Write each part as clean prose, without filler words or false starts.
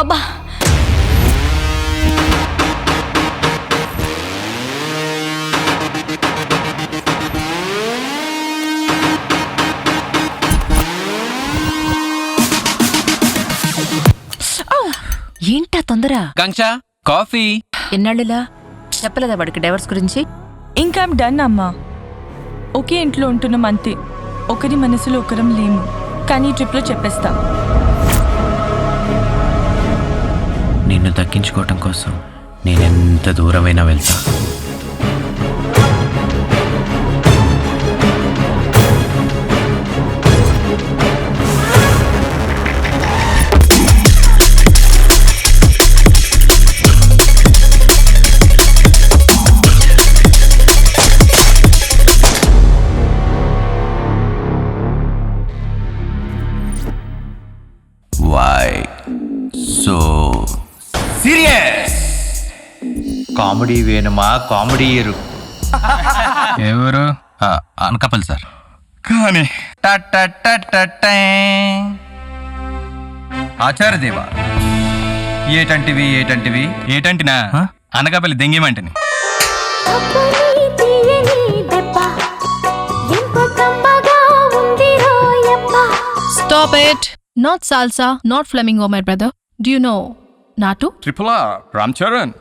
అబ్బా ఏంటా తొందర? గంక్షా కాఫీ. ఎన్నాళ్ళులా చెప్పలేదా వాడికి డైవర్స్ గురించి? ఇంకా డన్ అమ్మా. ఒకే ఇంట్లో ఉంటున్నాం అంతే. ఒకరి మనసులో ఒకరం లేము. కానీ ఈ ట్రిప్లో చెప్పేస్తా. నిన్ను దక్కించుకోవటం కోసం నేనెంత దూరమైనా వెళ్తా. Why so serious? కామెడీ వేణుమా, కామెడీ ఎరు. ఎవరు? అనకాపల్లి సార్. కానీ ఆచార్యదేవా, ఏటంటివి ఏటంటివి? ఏటంటినా? అనకాపల్లి దెంగేమంటని. Stop it! Not salsa, not flamingo, my brother. Do you know Natu? Triple R Ram Charan.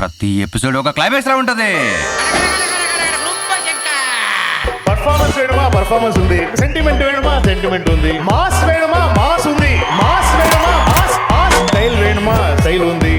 ప్రతి ఎపిసోడ్ ఒక క్లైమాక్స్ లా ఉంటది. పర్ఫార్మెన్స్ వేణుమా, పర్ఫార్మెన్స్ ఉంది. సెంటిమెంట్ వేణుమా, సెంటిమెంట్ ఉంది. మాస్ వేణుమా, మాస్ ఉంది. మాస్ వేణుమా, మాస్. స్టైల్ వేణుమా, స్టైల్ ఉంది.